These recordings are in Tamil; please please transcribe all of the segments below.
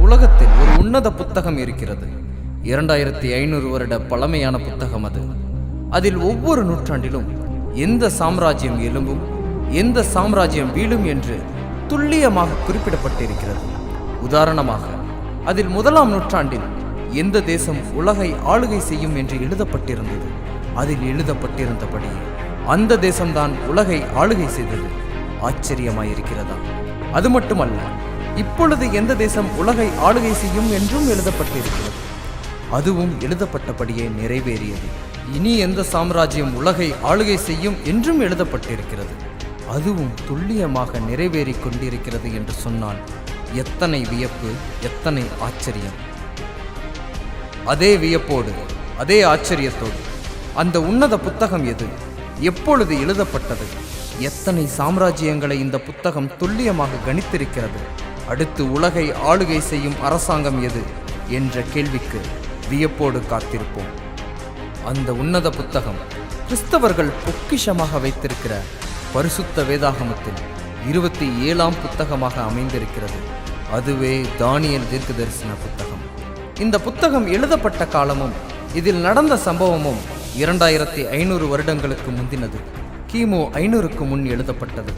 உலகத்தில் ஒரு உன்னத புத்தகம் இருக்கிறது. 2500 வருட பழமையான புத்தகம் அது. அதில் ஒவ்வொரு நூற்றாண்டிலும் எந்த சாம்ராஜ்யம் எழும்பும், எந்த சாம்ராஜ்யம் வீழும் என்று துல்லியமாக குறிப்பிடப்பட்டிருக்கிறது. உதாரணமாக, அதில் 1ஆம் நூற்றாண்டில் எந்த தேசம் உலகை ஆளுகை செய்யும் என்று எழுதப்பட்டிருந்தது. அதில் எழுதப்பட்டிருந்தபடி அந்த தேசம்தான் உலகை ஆளுகை செய்தது. ஆச்சரியமாயிருக்கிறதா? அது மட்டுமல்ல, இப்பொழுது எந்த தேசம் உலகை ஆளுகை செய்யும் என்றும் எழுதப்பட்டிருக்கிறது. அதுவும் எழுதப்பட்டபடியே நிறைவேறியது. இனி எந்த சாம்ராஜ்யம் உலகை ஆளுகை செய்யும் என்றும் எழுதப்பட்டிருக்கிறது. அதுவும் துல்லியமாக நிறைவேறி கொண்டிருக்கிறது என்று சொன்னால் எத்தனை வியப்பு, எத்தனை ஆச்சரியம்! அதே வியப்போடு, அதே ஆச்சரியத்தோடு அந்த உன்னத புத்தகம் எது, எப்பொழுது எழுதப்பட்டது, எத்தனை சாம்ராஜ்யங்களை இந்த புத்தகம் துல்லியமாக கணித்திருக்கிறது, அடுத்து உலகை ஆளுகை செய்யும் அரசாங்கம் எது என்ற கேள்விக்கு வியப்போடு காத்திருப்போம். அந்த உன்னத புத்தகம் கிறிஸ்தவர்கள் பொக்கிஷமாக வைத்திருக்கிற பரிசுத்த வேதாகமத்தில் 27ஆம் புத்தகமாக அமைந்திருக்கிறது. அதுவே தானியேல் தீர்க்கதரிசன புத்தகம். இந்த புத்தகம் எழுதப்பட்ட காலமும் இதில் நடந்த சம்பவமும் 2500 வருடங்களுக்கு முந்தினது. கிமு 500க்கு முன் எழுதப்பட்டது.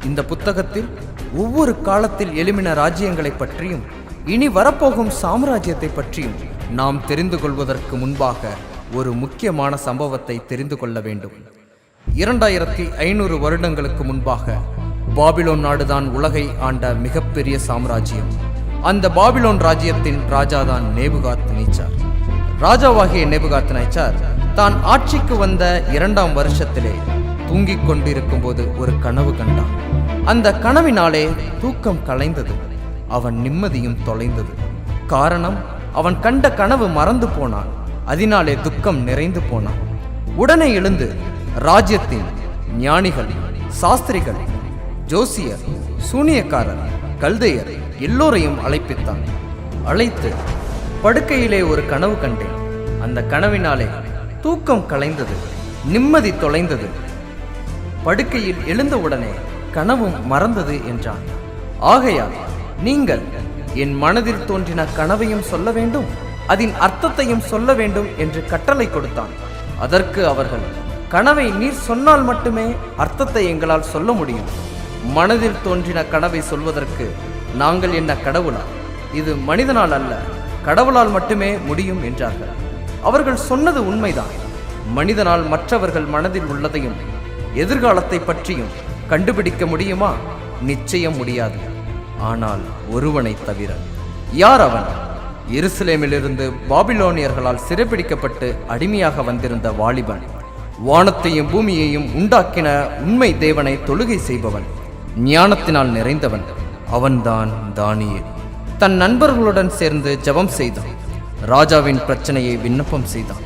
இந்த புத்தகத்தில் ஒவ்வொரு காலத்தில் எழும்பின ராஜ்யங்களை பற்றியும் இனி வரப்போகும் சாம்ராஜ்யத்தை பற்றியும் நாம் தெரிந்து கொள்வதற்கு முன்பாக ஒரு முக்கியமான சம்பவத்தை தெரிந்து கொள்ள வேண்டும். 2500 வருடங்களுக்கு முன்பாக பாபிலோன் நாடுதான் உலகை ஆண்ட மிகப்பெரிய சாம்ராஜ்யம். அந்த பாபிலோன் ராஜ்யத்தின் ராஜாதான் நேபுகாத்நேச்சார். ராஜாவாகிய நேபுகாத்நேச்சார் தான் ஆட்சிக்கு வந்த 2ஆம் வருஷத்திலே தூங்கிக் கொண்டிருக்கும் போது ஒரு கனவு கண்டான். அந்த கனவினாலே தூக்கம் கலைந்தது. அவன் நிம்மதியும் தொலைந்தது. காரணம், அவன் கண்ட கனவு மறந்து போனான். அதனாலே துக்கம் நிறைந்து போனான். உடனே எழுந்து ராஜ்யத்தின் ஞானிகள், சாஸ்திரிகள், ஜோசியர், சூனியக்காரர், கல்தையர் எல்லோரையும் அழைப்பித்தான். அழைத்து, படுக்கையிலே ஒரு கனவு கண்டேன். அந்த கனவினாலே தூக்கம் கலைந்தது, நிம்மதி தொலைந்தது. படுக்கையில் எழுந்தவுடனே கனவும் மறந்தது என்றான். ஆகையால் நீங்கள் என் மனதில் தோன்றின கனவையும் சொல்ல வேண்டும், அதன் அர்த்தத்தையும் சொல்ல வேண்டும் என்று கட்டளை கொடுத்தான். அதற்கு அவர்கள், கனவை நீர் சொன்னால் மட்டுமே அர்த்தத்தை எங்களால் சொல்ல முடியும். மனதில் தோன்றின கனவை சொல்வதற்கு நாங்கள் என்ன கடவுளா? இது மனிதனால் அல்ல, கடவுளால் மட்டுமே முடியும் என்றார்கள். அவர்கள் சொன்னது உண்மைதான். மனிதனால் மற்றவர்கள் மனதில் உள்ளதையும் எதிர்காலத்தை பற்றியும் கண்டுபிடிக்க முடியுமா? நிச்சயம் முடியாது. ஆனால் ஒருவனை தவிர. யார் அவன்? எருசலேமிலிருந்து பாபிலோனியர்களால் சிறைப்பிடிக்கப்பட்டு அடிமையாக வந்திருந்த வாலிபன். வானத்தையும் பூமியையும் உண்டாக்கின உண்மை தேவனை தொழுகை செய்பவன், ஞானத்தினால் நிறைந்தவன். அவன்தான் தானியேல். தன் நண்பர்களுடன் சேர்ந்து ஜெபம் செய்தான். ராஜாவின் பிரச்சனையை விண்ணப்பம் செய்தான்.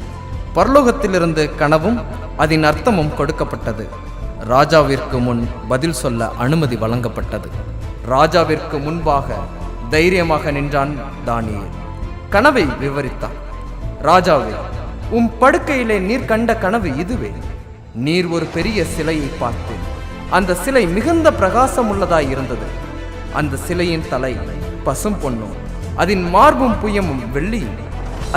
பரலோகத்திலிருந்து கனவும் அதன் அர்த்தமும் கொடுக்கப்பட்டது. ராஜாவிற்கு முன் பதில் சொல்ல அனுமதி வழங்கப்பட்டது. ராஜாவிற்கு முன்பாக தைரியமாக நின்றான் தானியேல். கனவை விவரித்தான். ராஜாவே, உம் படுக்கையிலே நீர் கண்ட கனவு இதுவே. நீர் ஒரு பெரிய சிலையை பார்த்து, அந்த சிலை மிகுந்த பிரகாசம் உள்ளதாய் இருந்தது. அந்த சிலையின் தலை பசும் பொன்னும், அதன் மார்பும் புயமும் வெள்ளியும்,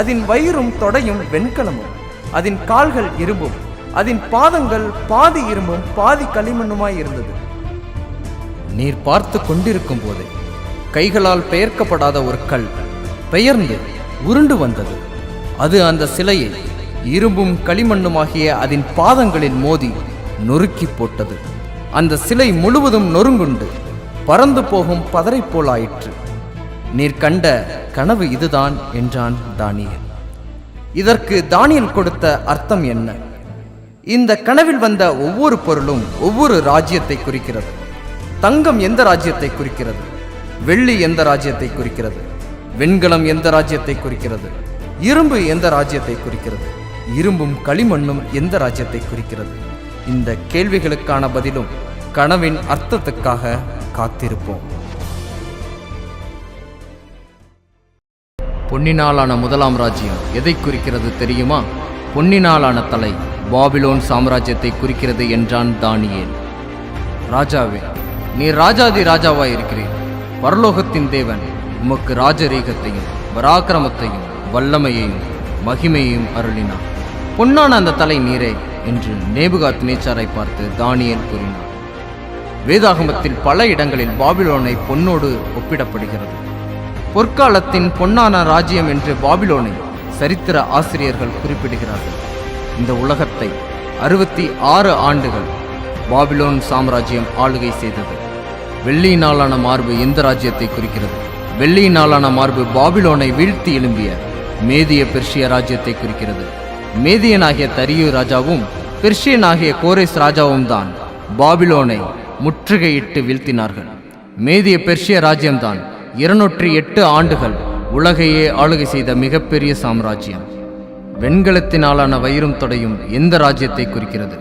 அதன் வயிறும் தொடையும் வெண்கலமும், அதன் கால்கள் இரும்பும், அதன் பாதங்கள் பாதி இரும்பும் பாதி களிமண்ணுமாய் இருந்தது. நீர் பார்த்து கொண்டிருக்கும் போதே கைகளால் பெயர்க்கப்படாத ஒரு கல் பெயர்ந்து உருண்டு வந்தது. அது அந்த சிலையை இரும்பும் களிமண்ணுமாகிய அதன் பாதங்களில் மோதி நொறுக்கி போட்டது. அந்த சிலை முழுவதும் நொறுங்குண்டு பறந்து போகும் பதரை போலாயிற்று. நீர் கண்ட கனவு இதுதான் என்றான் தானியேல். இதற்கு தானியேல் கொடுத்த அர்த்தம் என்ன? இந்த கனவில் வந்த ஒவ்வொரு பொருளும் ஒவ்வொரு ராஜ்யத்தை குறிக்கிறது. தங்கம் எந்த ராஜ்யத்தை குறிக்கிறது? வெள்ளி எந்த ராஜ்யத்தை குறிக்கிறது? வெண்கலம் எந்த ராஜ்யத்தை குறிக்கிறது? இரும்பு எந்த ராஜ்யத்தை குறிக்கிறது? இரும்பும் களிமண்ணும் எந்த ராஜ்யத்தை குறிக்கிறது? இந்த கேள்விகளுக்கான பதிலும் கனவின் அர்த்தத்துக்காக காத்திருப்போம். பொன்னினாலான 1ஆம் ராஜ்யம் எதை குறிக்கிறது தெரியுமா? பொன்னினாலான தலை பாபிலோன் சாம்ராஜ்யத்தை குறிக்கிறது என்றான் தானியேல். ராஜாவே, நீர் ராஜாதி ராஜாவாய் இருக்கிறீர். பரலோகத்தின் தேவன், உமக்கு ராஜரீகத்தையும் பராக்கிரமத்தையும் வல்லமையையும் மகிமையையும் அருளினார். பொன்னான அந்த தலை நீரே என்று நேபுகாத் நேச்சாரை பார்த்து தானியேல் கூறினார். வேதாகமத்தில் பல இடங்களில் பாபிலோனை பொன்னோடு ஒப்பிடப்படுகிறது. பொற்காலத்தின் பொன்னான ராஜ்யம் என்று பாபிலோனை சரித்திர ஆசிரியர்கள் குறிப்பிடுகிறார்கள். இந்த உலகத்தை 66 ஆண்டுகள் பாபிலோன் சாம்ராஜ்யம் ஆளுகை செய்தது. வெள்ளியினாலான மார்பு எந்த ராஜ்யத்தை குறிக்கிறது? வெள்ளியினாலான மார்பு பாபிலோனை வீழ்த்தி எழும்பிய மேதிய பெர்ஷிய ராஜ்யத்தை குறிக்கிறது. மேதியனாகிய தரியு ராஜாவும் பெர்ஷியனாகிய கோரேஸ் ராஜாவும் தான் பாபிலோனை முற்றுகையிட்டு வீழ்த்தினார்கள். மேதிய பெர்ஷிய ராஜ்யம்தான் 208 ஆண்டுகள் உலகையே ஆளுகை செய்த மிகப்பெரிய சாம்ராஜ்யம். வெண்கலத்தினாலான வயிறும் தொடையும் எந்த ராஜ்யத்தை குறிக்கிறது?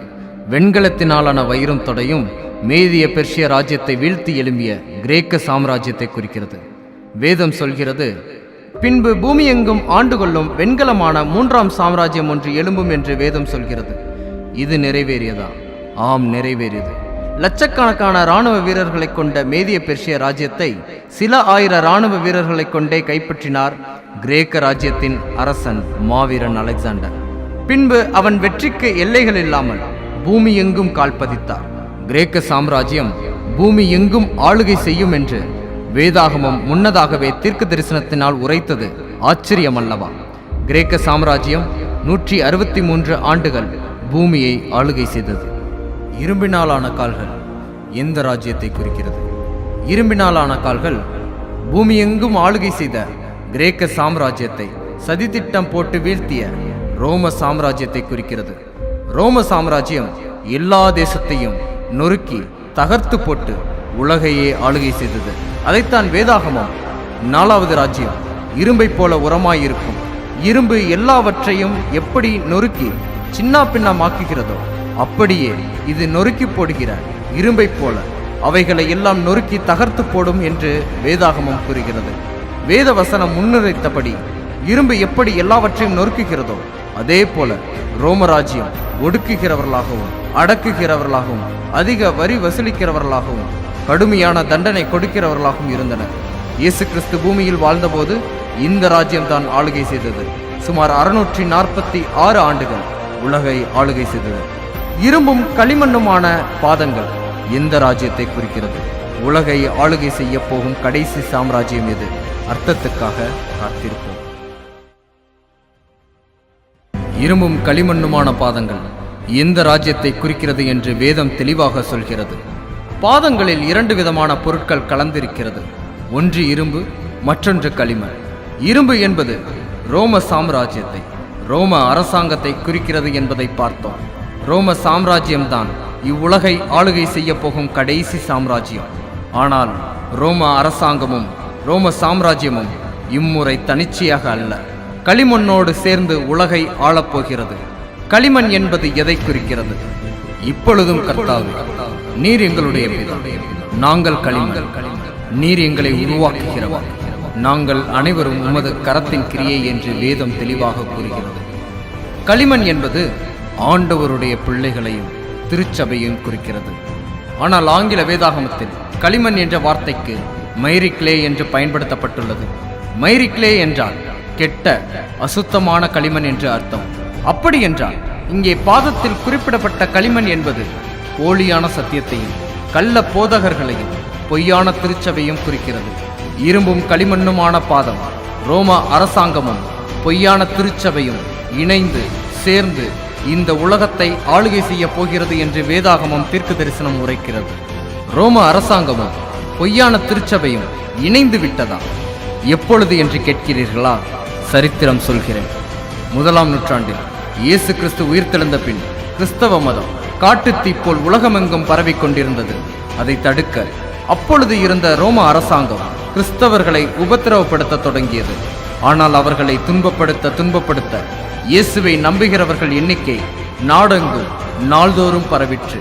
வெண்கலத்தினாலான வயிறும் தொடையும் மேதிய பெர்ஷிய ராஜ்யத்தை வீழ்த்தி எழும்பிய கிரேக்க சாம்ராஜ்யத்தை குறிக்கிறது. வேதம் சொல்கிறது, பின்பு பூமி எங்கும் ஆண்டு கொள்ளும் வெண்கலமான 3ஆம் சாம்ராஜ்யம் ஒன்று எழும்பும் என்று வேதம் சொல்கிறது. இது நிறைவேறியதா? ஆம், நிறைவேறியது. லட்சக்கணக்கான இராணுவ வீரர்களை கொண்ட மேதிய பெர்ஷிய ராஜ்யத்தை சில ஆயிர இராணுவ வீரர்களை கொண்டே கைப்பற்றினார் கிரேக்க ராஜ்யத்தின் அரசன் மாவீரன் அலெக்சாண்டர். பின்பு அவன் வெற்றிக்கு எல்லைகள் இல்லாமல் பூமி எங்கும் கால் பதித்தார். கிரேக்க சாம்ராஜ்யம் பூமி எங்கும் ஆளுகை செய்யும் என்று வேதாகமம் முன்னதாகவே தீர்க்க தரிசனத்தினால் உரைத்தது ஆச்சரியமல்லவா? கிரேக்க சாம்ராஜ்யம் 163 ஆண்டுகள் பூமியை ஆளுகை செய்தது. இரும்பினாலான கால்கள் எந்த ராஜ்யத்தை குறிக்கிறது? இரும்பினாலான கால்கள் பூமி எங்கும் ஆளுகை செய்த கிரேக்க சாம்ராஜ்யத்தை சதித்திட்டம் போட்டு வீழ்த்திய ரோம சாம்ராஜ்யத்தை குறிக்கிறது. ரோம சாம்ராஜ்யம் எல்லா தேசத்தையும் நொறுக்கி தகர்த்து போட்டு உலகையே ஆளுகை செய்தது. அதைத்தான் வேதாகமம் 4வது ராஜ்யம் இரும்பை போல உரமாயிருக்கும். இரும்பு எல்லாவற்றையும் எப்படி நொறுக்கி சின்ன பின்னமாக்குகிறதோ அப்படியே இது நொறுக்கி போடுகிற இரும்பை போல அவைகளை எல்லாம் நொறுக்கி தகர்த்து போடும் என்று வேதாகமம் கூறுகிறது. வேத வசனம் முன்னுரைத்தபடி இரும்பு எப்படி எல்லாவற்றையும் நொறுக்குகிறதோ அதே போல ரோமராஜ்யம் ஒடுக்குகிறவர்களாகவும் அடக்குகிறவர்களாகவும் அதிக வரி வசூலிக்கிறவர்களாகவும் கடுமையான தண்டனை கொடுக்கிறவர்களாகவும் இருந்தனர். இயேசு கிறிஸ்து பூமியில் வாழ்ந்தபோது இந்த ராஜ்யம்தான் ஆளுகை செய்தது. சுமார் 646 ஆண்டுகள் உலகை ஆளுகை செய்தது. இரும்பும் களிமண்ணுமான பாதங்கள் எந்த ராஜ்யத்தை குறிக்கிறது? உலகை ஆளுகை செய்ய போகும் கடைசி சாம்ராஜ்யம் எது? அர்த்தத்துக்காக காத்திருப்போம். இரும்பும் களிமண்ணுமான பாதங்கள் எந்த ராஜ்யத்தை குறிக்கிறது என்று வேதம் தெளிவாக சொல்கிறது. பாதங்களில் 2 விதமான பொருட்கள் கலந்திருக்கிறது. ஒன்று இரும்பு, மற்றொன்று களிமண். இரும்பு என்பது ரோம சாம்ராஜ்யத்தை, ரோம அரசாங்கத்தை குறிக்கிறது என்பதை பார்த்தோம். ரோம சாம்ராஜ்யம்தான் இவ்வுலகை ஆளுகை செய்ய போகும் கடைசி சாம்ராஜ்யம். ஆனால் ரோம அரசாங்கமும் ரோம சாம்ராஜ்யமும் இம்முறை தனிச்சையாக அல்ல, களிமண்ணோடு சேர்ந்து உலகை ஆளப்போகிறது. களிமண் என்பது எதை குறிக்கிறது? இப்பொழுதும் கர்த்தாவே, நீர் எங்களுடைய பிதா, நாங்கள் களிமண், நீர் எங்களை உருவாக்குகிறவர், நாங்கள் அனைவரும் உமது கரத்தின் கிரியை என்று வேதம் தெளிவாக கூறுகிறது. களிமண் என்பது ஆண்டவருடைய பிள்ளைகளையும் திருச்சபையும் குறிக்கிறது. ஆனால் ஆங்கில வேதாகமத்தில் களிமண் என்ற வார்த்தைக்கு மைரி கிளே என்று பயன்படுத்தப்பட்டுள்ளது. மைரி கிளே என்றால் கெட்ட அசுத்தமான களிமண் என்று அர்த்தம். அப்படி என்றால் இங்கே பாதத்தில் குறிப்பிடப்பட்ட களிமண் என்பது போலியான சத்தியத்தையும் கள்ள போதகர்களையும் பொய்யான திருச்சபையும் குறிக்கிறது. இரும்பும் களிமண்ணுமான பாதம் ரோம அரசாங்கமும் பொய்யான திருச்சபையும் இணைந்து சேர்ந்து இந்த உலகத்தை ஆளுகை செய்ய போகிறது என்று வேதாகமம் தீர்க்க தரிசனம் உரைக்கிறது. ரோம அரசாங்கமும் பொய்யான திருச்சபையும் இணைந்து விட்டதா? எப்பொழுது என்று கேட்கிறீர்களா? சரித்திரம் சொல்கிறேன். 1ஆம் நூற்றாண்டில் இயேசு கிறிஸ்து உயிர்த்தெழுந்த பின் கிறிஸ்தவ மதம் காட்டுத்தீ போல் உலகமெங்கும் பரவி கொண்டிருந்தது. அதை தடுக்க அப்பொழுது இருந்த ரோம அரசாங்கம் கிறிஸ்தவர்களை உபத்திரவப்படுத்த தொடங்கியது. ஆனால் அவர்களை துன்பப்படுத்த இயேசுவை நம்புகிறவர்கள் எண்ணிக்கை நாடெங்கும் நாள்தோறும் பரவிற்று.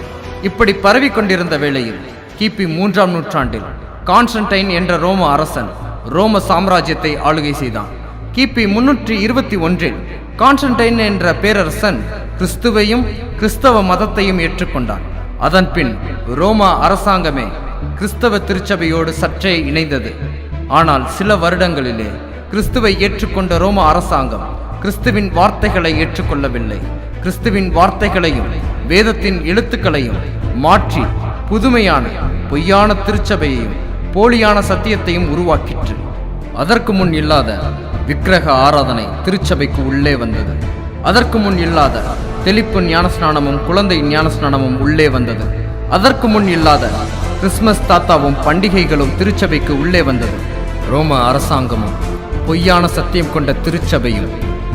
இப்படி பரவி கொண்டிருந்த வேளையில் கிபி 3ஆம் நூற்றாண்டில் கான்ஸ்டன்டைன் என்ற ரோம அரசன் ரோம சாம்ராஜ்யத்தை ஆளுகை செய்தான். கிபி 321இல் கான்ஸ்டன்டைன் என்ற பேரரசன் கிறிஸ்துவையும் கிறிஸ்தவ மதத்தையும் ஏற்றுக்கொண்டான். அதன் பின் ரோமா அரசாங்கமே கிறிஸ்தவ திருச்சபையோடு சற்றே இணைந்தது. ஆனால் சில வருடங்களிலே கிறிஸ்துவை ஏற்றுக்கொண்ட ரோம அரசாங்கம் கிறிஸ்துவின் வார்த்தைகளை ஏற்றுக்கொள்ளவில்லை. கிறிஸ்துவின் வார்த்தைகளையும் வேதத்தின் எழுத்துக்களையும் மாற்றி புதுமையான பொய்யான திருச்சபையையும் போலியான சத்தியத்தையும் உருவாக்கிற்று. அதற்கு முன் இல்லாத விக்கிரக ஆராதனை திருச்சபைக்கு உள்ளே வந்தது. அதற்கு முன் இல்லாத தெளிப்பு ஞானஸ்நானமும் குழந்தை ஞானஸ்நானமும் உள்ளே வந்தது. அதற்கு முன் இல்லாத கிறிஸ்துமஸ் தாத்தாவும் பண்டிகைகளும் திருச்சபைக்கு உள்ளே வந்தது. ரோம அரசாங்கமும் பொய்யான சத்தியம் கொண்ட திருச்சபையும்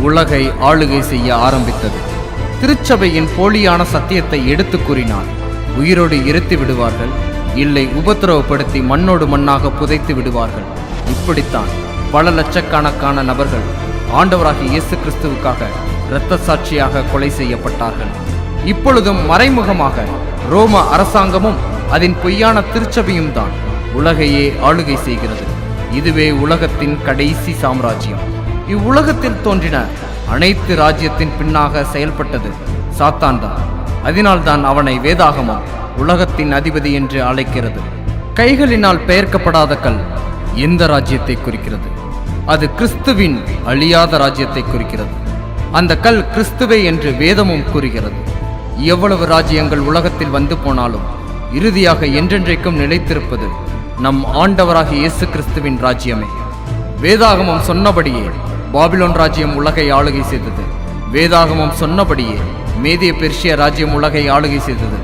உலகை ஆளுகை செய்ய ஆரம்பித்தது. திருச்சபையின் போலியான சத்தியத்தை எடுத்து கூறினால் உயிரோடு எரித்து விடுவார்கள், இல்லை உபத்திரவப்படுத்தி மண்ணோடு மண்ணாக புதைத்து விடுவார்கள். இப்படித்தான் பல லட்சக்கணக்கான நபர்கள் ஆண்டவராகிய இயேசு கிறிஸ்துவுக்காக இரத்த சாட்சியாக கொலை செய்யப்பட்டார்கள். இப்பொழுதும் மறைமுகமாக ரோம அரசாங்கமும் அதன் பொய்யான திருச்சபையும் தான் உலகையே ஆளுகை செய்கிறது. இதுவே உலகத்தின் கடைசி சாம்ராஜ்யம். இவ்வுலகத்தில் தோன்றின அனைத்து ராஜ்யத்தின் பின்னாக செயல்பட்டது சாத்தான் தான். அதனால்தான் அவனை வேதாகமம் உலகத்தின் அதிபதி என்று அழைக்கிறது. கைகளினால் பெயர்க்கப்படாத கல் எந்த ராஜ்யத்தை குறிக்கிறது? அது கிறிஸ்துவின் அழியாத ராஜ்யத்தை குறிக்கிறது. அந்த கல் கிறிஸ்துவே என்று வேதமும் கூறுகிறது. எவ்வளவு ராஜ்யங்கள் உலகத்தில் வந்து போனாலும் இறுதியாக என்றென்றைக்கும் நிலைத்திருப்பது நம் ஆண்டவராகிய இயேசு கிறிஸ்துவின் ராஜ்யமே. வேதாகமம் சொன்னபடியே பாபிலோன் ராஜ்யம் உலகை ஆளுகை செய்தது. வேதாகமம் சொன்னபடியே மேதிய பெர்ஷிய ராஜ்யம் உலகை ஆளுகை செய்தது.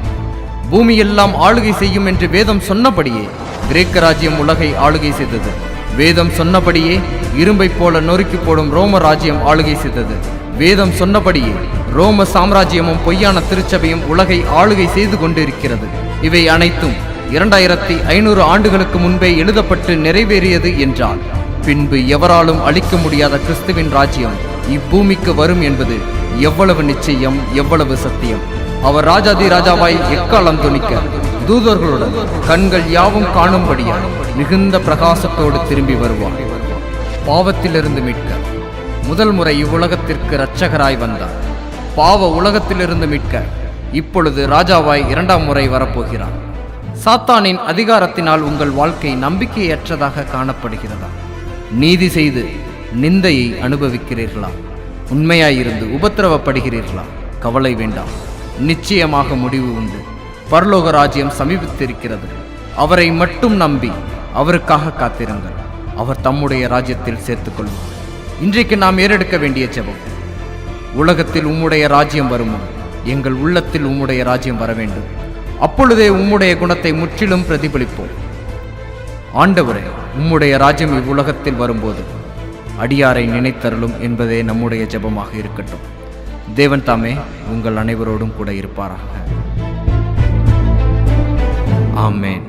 பூமியெல்லாம் ஆளுகை செய்யும் என்று வேதம் சொன்னபடியே கிரேக்க ராஜ்யம் உலகை ஆளுகை செய்தது. வேதம் சொன்னபடியே இரும்பை போல நொறுக்கி போடும் ரோம ராஜ்யம் ஆளுகை செய்தது. வேதம் சொன்னபடியே ரோம சாம்ராஜ்யமும் பொய்யான திருச்சபையும் உலகை ஆளுகை செய்து கொண்டிருக்கிறது. இவை அனைத்தும் 2500 ஆண்டுகளுக்கு முன்பே எழுதப்பட்டு நிறைவேறியது என்றால் பின்பு எவராலும் அழிக்க முடியாத கிறிஸ்துவின் ராஜ்யம் இப்பூமிக்கு வரும் என்பது எவ்வளவு நிச்சயம், எவ்வளவு சத்தியம்! அவர் ராஜாதி ராஜாவாய் எக்காலம் துணிக்க தூதர்களுடன் கண்கள் யாவும் காணும்படியா மிகுந்த பிரகாசத்தோடு திரும்பி வருவார். பாவத்திலிருந்து மீட்க முதல் முறை இவ்வுலகத்திற்கு இரட்சகராய் வந்தார். பாவ உலகத்திலிருந்து மீட்க இப்பொழுது ராஜாவாய் 2ஆம் முறை வரப்போகிறார். சாத்தானின் அதிகாரத்தினால் உங்கள் வாழ்க்கை நம்பிக்கையற்றதாக காணப்படுகிறதா? நீதி செய்து நிந்தையை அனுபவிக்கிறீர்களா? உண்மையாயிருந்து உபத்திரவப்படுகிறீர்களா? கவலை வேண்டாம், நிச்சயமாக முடிவு உண்டு. பரலோக ராஜ்யம் சமீபித்திருக்கிறது. அவரை மட்டும் நம்பி அவருக்காக காத்திருங்கள். அவர் தம்முடைய ராஜ்யத்தில் சேர்த்துக்கொள்வார். இன்றைக்கு நாம் ஏறெடுக்க வேண்டிய ஜெபம்: உலகத்தில் உம்முடைய ராஜ்யம் வருமோ, எங்கள் உள்ளத்தில் உம்முடைய ராஜ்யம் வர வேண்டும். அப்பொழுதே உம்முடைய குணத்தை முற்றிலும் பிரதிபலிப்போம். ஆண்டவரே, உம்முடைய ராஜ்யம் இவ்வுலகத்தில் வரும்போது அடியாரை நினைத்தருளும் என்பதே நம்முடைய ஜெபமாக இருக்கட்டும். தேவன் தாமே உங்கள் அனைவரோடும் கூட இருப்பாராக. ஆமென்.